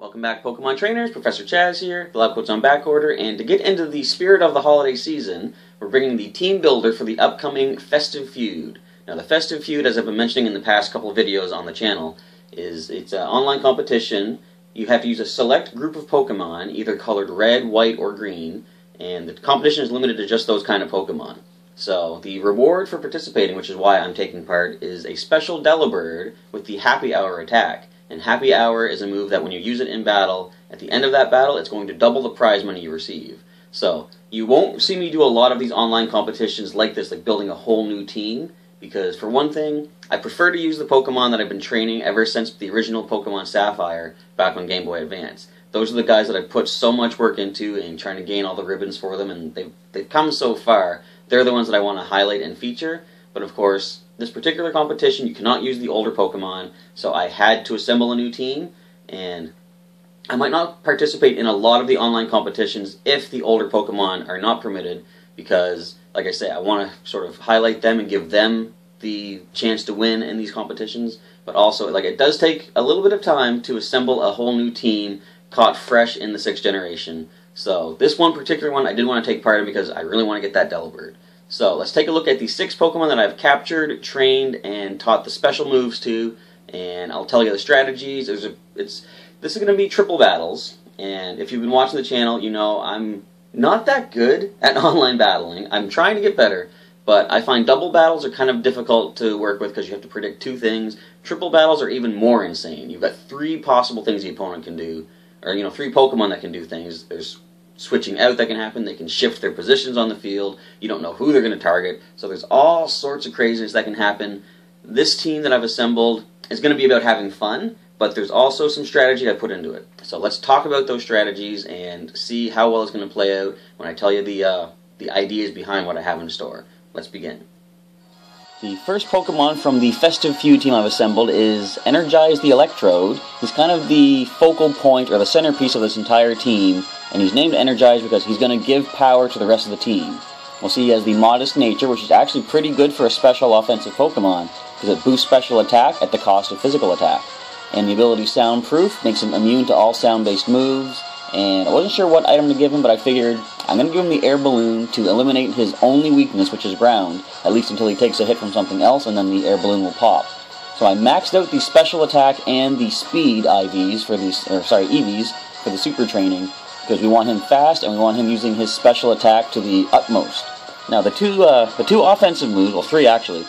Welcome back, Pokemon trainers. Professor Chaz here. The lab coat's on back order, and to get into the spirit of the holiday season, we're bringing the team builder for the upcoming Festive Feud. Now, the Festive Feud, as I've been mentioning in the past couple of videos on the channel, it's an online competition. You have to use a select group of Pokemon, either colored red, white, or green, and the competition is limited to just those kind of Pokemon. So, the reward for participating, which is why I'm taking part, is a special Delibird with the Happy Hour attack. And Happy Hour is a move that when you use it in battle, at the end of that battle, it's going to double the prize money you receive. So, you won't see me do a lot of these online competitions like this, like building a whole new team, because for one thing, I prefer to use the Pokemon that I've been training ever since the original Pokemon Sapphire back on Game Boy Advance. Those are the guys that I've put so much work into in trying to gain all the ribbons for them, and they've come so far. They're the ones that I want to highlight and feature, but of course, this particular competition, you cannot use the older Pokemon, so I had to assemble a new team, and I might not participate in a lot of the online competitions if the older Pokemon are not permitted, because, like I say, I want to sort of highlight them and give them the chance to win in these competitions, but also, like, it does take a little bit of time to assemble a whole new team caught fresh in the 6th generation. So, this one particular one I did want to take part in because I really want to get that Delibird. So, let's take a look at the 6 Pokemon that I've captured, trained, and taught the special moves to, and I'll tell you the strategies. This is going to be triple battles, and if you've been watching the channel, you know I'm not that good at online battling. I'm trying to get better, but I find double battles are kind of difficult to work with because you have to predict 2 things. Triple battles are even more insane. You've got 3 possible things the opponent can do, or 3 Pokemon that can do things. There's switching out that can happen. They can shift their positions on the field. You don't know who they're going to target. So there's all sorts of craziness that can happen. This team that I've assembled is going to be about having fun, but there's also some strategy I put into it. So let's talk about those strategies and see how well it's going to play out when I tell you the ideas behind what I have in store. Let's begin. The first Pokemon from the Festive Feud team I've assembled is Energize the Electrode. He's kind of the focal point or the centerpiece of this entire team, and he's named Energize because he's going to give power to the rest of the team. We'll see he has the Modest Nature, which is actually pretty good for a special offensive Pokemon because it boosts special attack at the cost of physical attack. And the ability Soundproof makes him immune to all sound-based moves. And I wasn't sure what item to give him, but I figured I'm going to give him the Air Balloon to eliminate his only weakness, which is ground, at least until he takes a hit from something else, and then the Air Balloon will pop. So I maxed out the special attack and the speed EVs for the super training, because we want him fast and we want him using his special attack to the utmost. Now the two offensive moves, well 3 actually,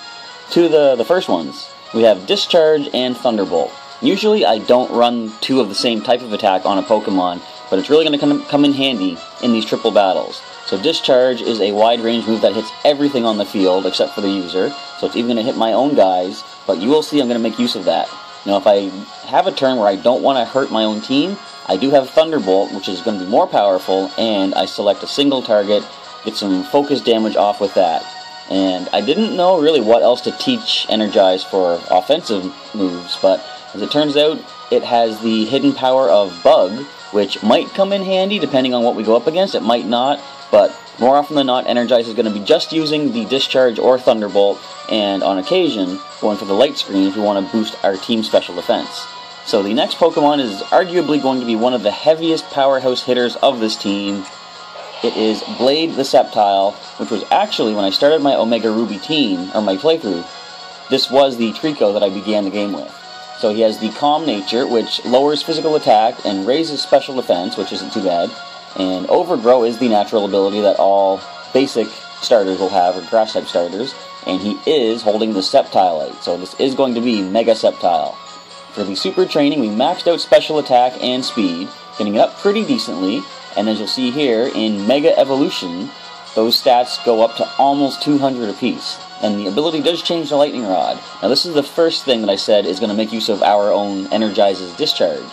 the first ones, we have Discharge and Thunderbolt. Usually I don't run 2 of the same type of attack on a Pokemon, but it's really going to come in handy in these triple battles. So Discharge is a wide-range move that hits everything on the field except for the user, so it's even going to hit my own guys, but you will see I'm going to make use of that. Now if I have a turn where I don't want to hurt my own team, I do have Thunderbolt, which is going to be more powerful, and I select a single target, get some focus damage off with that. And I didn't know really what else to teach Energize for offensive moves, but as it turns out, it has the hidden power of Bug, which might come in handy depending on what we go up against. It might not, but more often than not, Energize is going to be just using the Discharge or Thunderbolt, and on occasion, going for the Light Screen if we want to boost our team special defense. So the next Pokemon is arguably going to be one of the heaviest powerhouse hitters of this team. It is Blade the Sceptile, which was actually, when I started my Omega Ruby team, or my playthrough, this was the Trico that I began the game with. So he has the Calm Nature, which lowers physical attack and raises special defense, which isn't too bad. And Overgrow is the natural ability that all basic starters will have, or grass-type starters. And he is holding the Sceptilite, so this is going to be Mega Sceptile. For the super training, we maxed out special attack and speed, getting it up pretty decently. And as you'll see here, in Mega Evolution, those stats go up to almost 200 apiece. And the ability does change the Lightning Rod. Now this is the first thing that I said is going to make use of our own Energize's Discharge.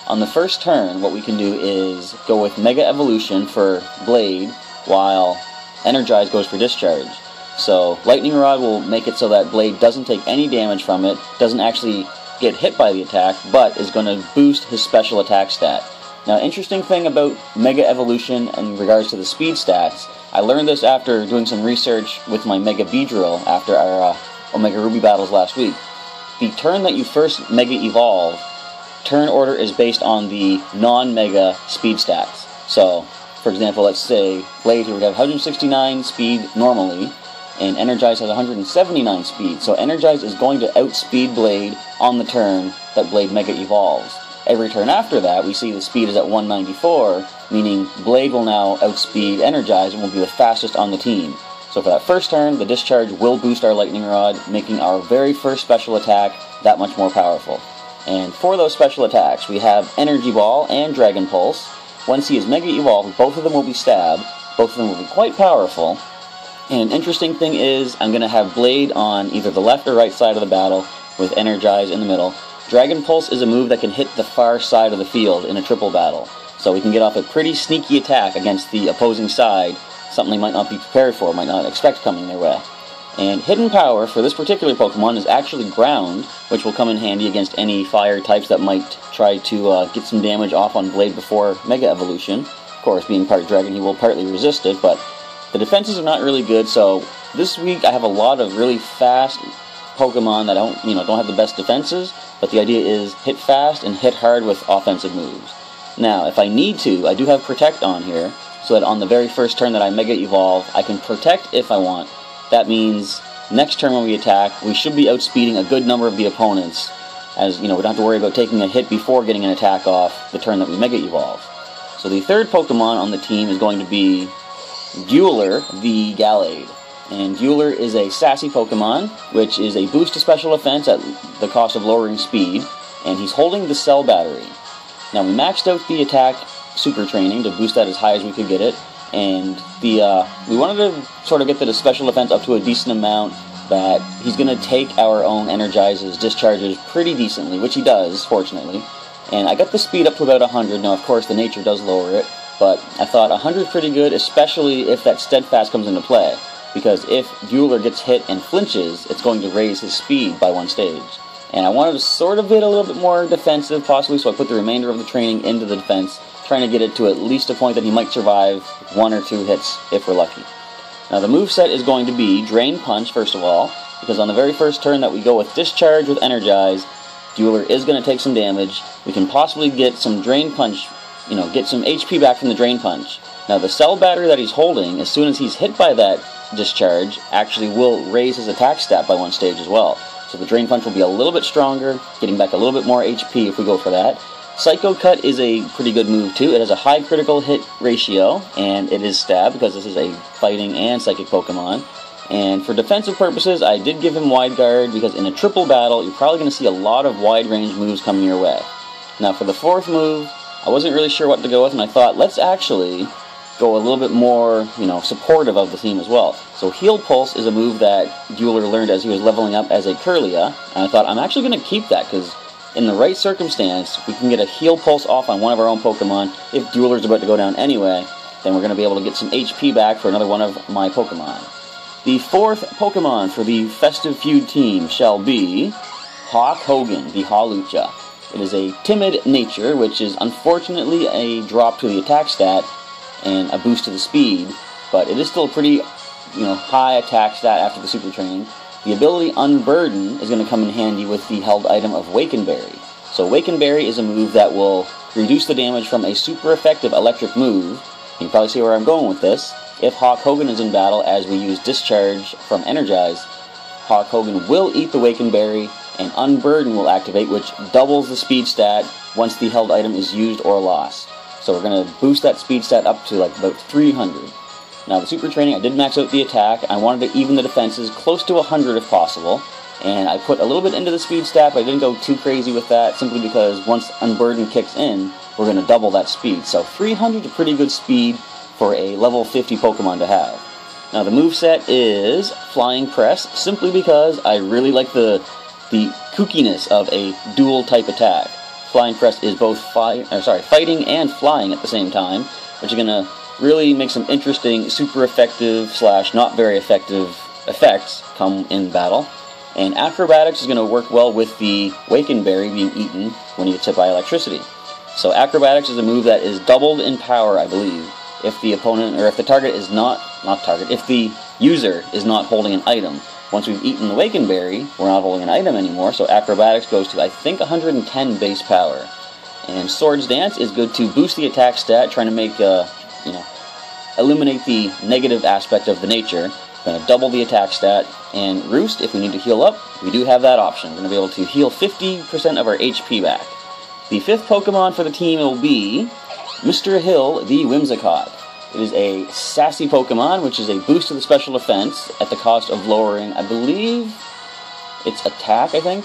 On the first turn, what we can do is go with Mega Evolution for Blade, while Energize goes for Discharge. So Lightning Rod will make it so that Blade doesn't take any damage from it, doesn't actually get hit by the attack, but is going to boost his special attack stat. Now, interesting thing about Mega Evolution in regards to the speed stats, I learned this after doing some research with my Mega Beedrill after our Omega Ruby battles last week. The turn that you first Mega Evolve, turn order is based on the non-mega speed stats. So, for example, let's say Blade here would have 169 speed normally, and Energize has 179 speed. So Energize is going to outspeed Blade on the turn that Blade Mega evolves. Every turn after that, we see the speed is at 194, meaning Blade will now outspeed Energize and will be the fastest on the team. So for that first turn, the Discharge will boost our Lightning Rod, making our very first special attack that much more powerful. And for those special attacks, we have Energy Ball and Dragon Pulse. Once he is Mega Evolved, both of them will be Stab. Both of them will be quite powerful. And an interesting thing is, I'm going to have Blade on either the left or right side of the battle, with Energize in the middle. Dragon Pulse is a move that can hit the far side of the field in a triple battle. So we can get off a pretty sneaky attack against the opposing side, something they might not be prepared for, might not expect coming their way. And Hidden Power for this particular Pokemon is actually Ground, which will come in handy against any fire types that might try to get some damage off on Blade before Mega Evolution. Of course, being part Dragon, he will partly resist it, but the defenses are not really good, so this week I have a lot of really fast Pokemon that don't have the best defenses, but the idea is hit fast and hit hard with offensive moves. Now, if I need to, I do have Protect on here, so that on the very first turn that I Mega Evolve, I can Protect if I want. That means next turn when we attack, we should be outspeeding a good number of the opponents, as we don't have to worry about taking a hit before getting an attack off the turn that we Mega Evolve. So the third Pokemon on the team is going to be Dueller, the Gallade. And Dueller is a sassy Pokemon, which is a boost to special offense at the cost of lowering speed, and he's holding the Cell Battery. Now, we maxed out the attack super training to boost that as high as we could get it, and we wanted to sort of get the special offense up to a decent amount that he's going to take our own Energizes, Discharges pretty decently, which he does, fortunately. And I got the speed up to about 100. Now, of course, the nature does lower it, but I thought 100 is pretty good, especially if that Steadfast comes into play. Because if Dueller gets hit and flinches, it's going to raise his speed by one stage. And I wanted to sort of get a little bit more defensive, possibly, so I put the remainder of the training into the defense, trying to get it to at least a point that he might survive 1 or 2 hits, if we're lucky. Now, the moveset is going to be Drain Punch, first of all, because on the very first turn that we go with Discharge with Energize, Dueller is going to take some damage. We can possibly get some Drain Punch, get some HP back from the Drain Punch. Now, the Cell Battery that he's holding, as soon as he's hit by that Discharge, actually will raise his attack stat by 1 stage as well. So the Drain Punch will be a little bit stronger, getting back a little bit more HP if we go for that. Psycho Cut is a pretty good move too. It has a high critical hit ratio, and it is Stab because this is a fighting and psychic Pokemon. And for defensive purposes, I did give him Wide Guard because in a triple battle, you're probably going to see a lot of wide range moves coming your way. Now for the fourth move, I wasn't really sure what to go with, and I thought, let's actually go a little bit more, supportive of the team as well. So Heal Pulse is a move that Dueller learned as he was leveling up as a Kirlia, and I thought, I'm actually going to keep that, because in the right circumstance, we can get a Heal Pulse off on one of our own Pokemon. If Dueller's about to go down anyway, then we're going to be able to get some HP back for another one of my Pokemon. The fourth Pokemon for the Festive Feud team shall be Hogan, the Hawlucha. It is a timid nature, which is unfortunately a drop to the attack stat and a boost to the speed, but it is still a pretty, high attack stat after the super training. The ability Unburden is going to come in handy with the held item of Wacanberry. So Wacanberry is a move that will reduce the damage from a super effective electric move. You can probably see where I'm going with this. If Hogan is in battle as we use Discharge from Energize, Hogan will eat the Wacanberry, and Unburden will activate, which doubles the speed stat once the held item is used or lost. So we're going to boost that speed stat up to about 300. Now the super training, I did max out the attack. I wanted to even the defenses close to 100 if possible. And I put a little bit into the speed stat, but I didn't go too crazy with that, simply because once Unburden kicks in, we're going to double that speed. So 300 is a pretty good speed for a level 50 Pokemon to have. Now the moveset is Flying Press, simply because I really like the kookiness of a dual type attack. Flying Press is both fighting and flying at the same time, which is going to really make some interesting super effective / not very effective effects come in battle. And Acrobatics is going to work well with the Wacanberry being eaten when he gets hit by electricity. So Acrobatics is a move that is doubled in power, I believe, if the opponent, or if the target is if the user is not holding an item. Once we've eaten the Wacanberry, we're not holding an item anymore, so Acrobatics goes to, I think, 110 base power. And Swords Dance is good to boost the attack stat, trying to make, eliminate the negative aspect of the nature. Going to double the attack stat. And Roost, if we need to heal up, we do have that option. We're going to be able to heal 50% of our HP back. The 5th Pokemon for the team will be Mr. Hill, the Whimsicott. It is a sassy Pokemon, which is a boost to the special defense at the cost of lowering, I believe, its attack, I think?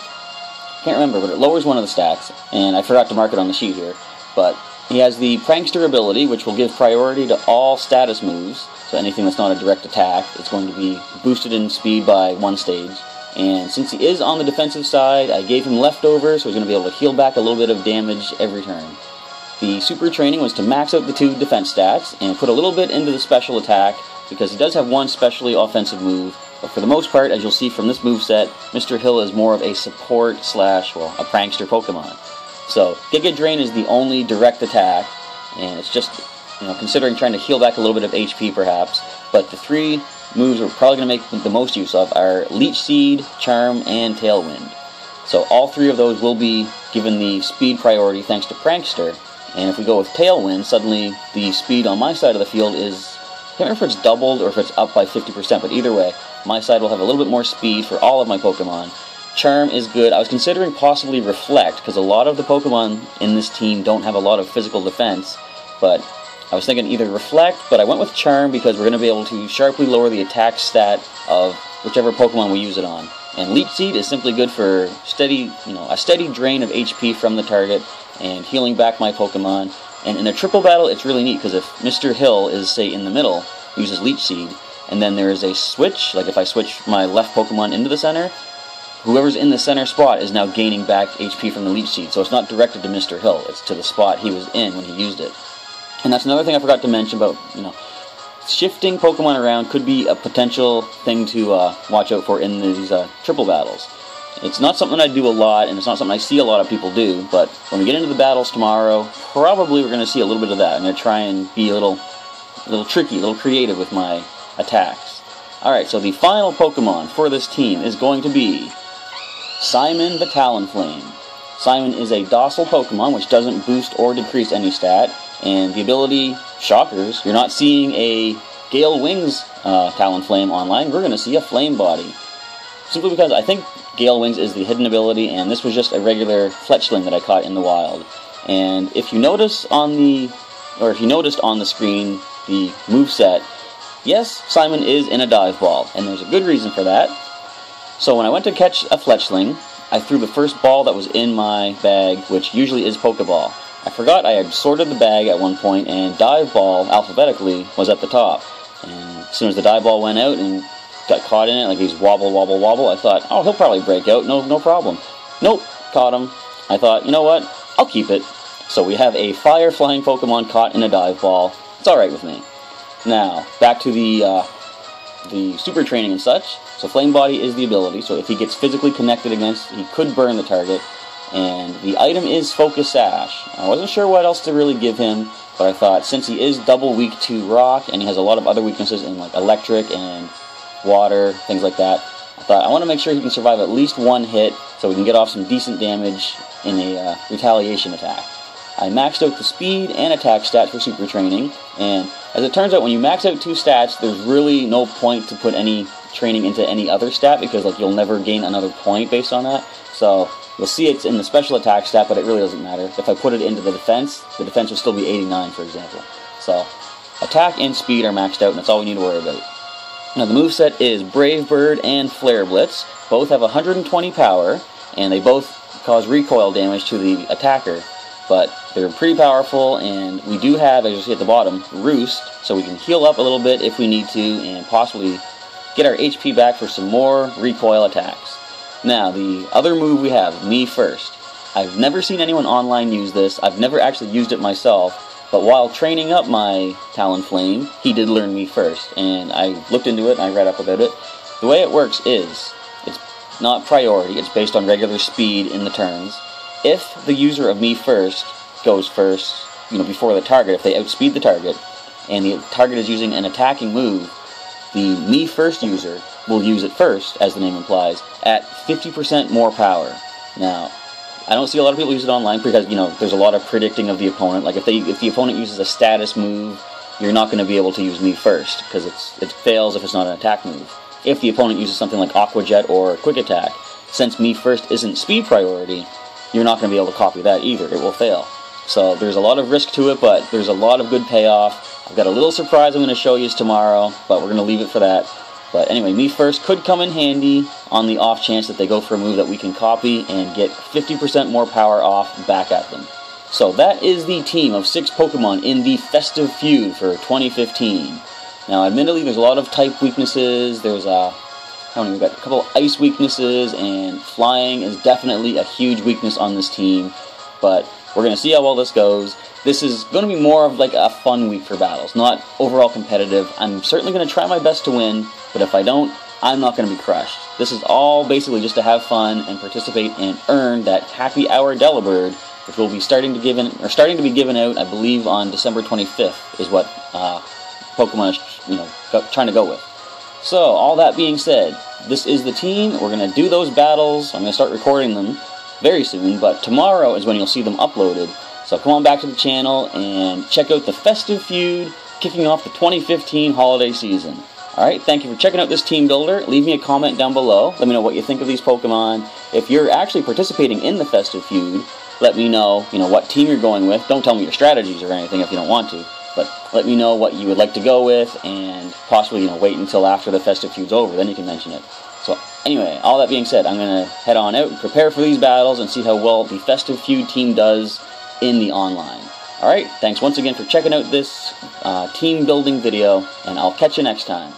Can't remember, but it lowers one of the stats, and I forgot to mark it on the sheet here. But he has the Prankster ability, which will give priority to all status moves, so anything that's not a direct attack, it's going to be boosted in speed by 1 stage. And since he is on the defensive side, I gave him leftovers, so he's going to be able to heal back a little bit of damage every turn. The super training was to max out the 2 defense stats and put a little bit into the special attack, because he does have 1 specially offensive move, but for the most part, as you'll see from this moveset, Mr. Hill is more of a support / a prankster Pokemon. So Giga Drain is the only direct attack, and it's just, considering trying to heal back a little bit of HP perhaps, but the 3 moves we're probably going to make the most use of are Leech Seed, Charm, and Tailwind. So all 3 of those will be given the speed priority thanks to Prankster. And if we go with Tailwind, suddenly the speed on my side of the field is, I can't remember if it's doubled or if it's up by 50%, but either way, my side will have a little bit more speed for all of my Pokemon. Charm is good. I was considering possibly Reflect, because a lot of the Pokemon in this team don't have a lot of physical defense, but I was thinking either Reflect, but I went with Charm because we're going to be able to sharply lower the attack stat of whichever Pokemon we use it on. And Leech Seed is simply good for steady, a steady drain of HP from the target and healing back my Pokemon. And in a triple battle, it's really neat, because if Mr. Hill is, say, in the middle, uses Leech Seed, and then there is a switch, like if I switch my left Pokemon into the center, whoever's in the center spot is now gaining back HP from the Leech Seed. So it's not directed to Mr. Hill, it's to the spot he was in when he used it. And that's another thing I forgot to mention about, shifting Pokemon around could be a potential thing to watch out for in these triple battles. It's not something I do a lot, and it's not something I see a lot of people do, but when we get into the battles tomorrow, probably we're going to see a little bit of that. I'm going to try and be a little tricky, a little creative with my attacks. Alright, so the final Pokemon for this team is going to be Simon the Talonflame. Simon is a docile Pokemon which doesn't boost or decrease any stat, and the ability, shockers, you're not seeing a Gale Wings Talonflame online, we're going to see a Flame Body. Simply because I think Gale Wings is the hidden ability, and this was just a regular Fletchling that I caught in the wild. And if you notice on the screen, the moveset, yes, Simon is in a Dive Ball, and there's a good reason for that. So when I went to catch a Fletchling, I threw the first ball that was in my bag, which usually is Pokeball. I forgot I had sorted the bag at one point, and Dive Ball, alphabetically, was at the top. And as soon as the Dive Ball went out and got caught in it, like he's wobble, wobble, wobble, I thought, oh, he'll probably break out, no problem. Nope, caught him. I thought, you know what, I'll keep it. So we have a fire-flying Pokemon caught in a Dive Ball. It's alright with me. Now, back to the super training and such. So Flame Body is the ability, so if he gets physically connected against, he could burn the target. And the item is Focus Sash. I wasn't sure what else to really give him, but I thought since he is double weak to rock, and he has a lot of other weaknesses in like electric and water, things like that, I thought I want to make sure he can survive at least 1 hit so we can get off some decent damage in a retaliation attack. I maxed out the speed and attack stats for super training, and as it turns out, when you max out 2 stats, there's really no point to put any training into any other stat, because like you'll never gain another point based on that. So you'll see it's in the special attack stat, but it really doesn't matter. If I put it into the defense will still be 89, for example. So attack and speed are maxed out, and that's all we need to worry about. Now the moveset is Brave Bird and Flare Blitz. Both have 120 power, and they both cause recoil damage to the attacker. But they're pretty powerful, and we do have, as you see at the bottom, Roost, so we can heal up a little bit if we need to, and possibly get our HP back for some more recoil attacks. Now, the other move we have, Me First. I've never seen anyone online use this. I've never actually used it myself, but while training up my Talonflame, he did learn Me First, and I looked into it and I read up about it. The way it works is, it's not priority, it's based on regular speed in the turns. If the user of Me First goes first, before the target, if they outspeed the target, and the target is using an attacking move, the Me First user will use it first, as the name implies, at 50% more power. Now, I don't see a lot of people use it online because, you know, there's a lot of predicting of the opponent. Like, if the opponent uses a status move, you're not going to be able to use me first, because it fails if it's not an attack move. If the opponent uses something like Aqua Jet or Quick Attack, since me first isn't speed priority, you're not going to be able to copy that either. It will fail. So there's a lot of risk to it, but there's a lot of good payoff. I've got a little surprise I'm going to show you tomorrow, but we're going to leave it for that. But anyway, me first could come in handy on the off chance that they go for a move that we can copy and get 50% more power off back at them. So that is the team of 6 Pokemon in the Festive Feud for 2015. Now, admittedly, there's a lot of type weaknesses. There's we've got a couple of ice weaknesses, and flying is definitely a huge weakness on this team. But we're going to see how well this goes. This is going to be more of like a fun week for battles, not overall competitive. I'm certainly going to try my best to win, but if I don't, I'm not going to be crushed. This is all basically just to have fun and participate and earn that Happy Hour Delibird, which will be starting to be given out, I believe, on December 25th is what Pokemon is, trying to go with. So, all that being said, this is the team. We're going to do those battles. I'm going to start recording them very soon, but tomorrow is when you'll see them uploaded. So come on back to the channel and check out the Festive Feud, kicking off the 2015 holiday season. Alright, thank you for checking out this team builder. Leave me a comment down below. Let me know what you think of these Pokemon. If you're actually participating in the Festive Feud, let me know, what team you're going with. Don't tell me your strategies or anything if you don't want to, but let me know what you would like to go with, and possibly, wait until after the Festive Feud's over, then you can mention it. So, anyway, all that being said, I'm going to head on out and prepare for these battles and see how well the Festive Feud team does in the online. Alright, thanks once again for checking out this team building video, and I'll catch you next time.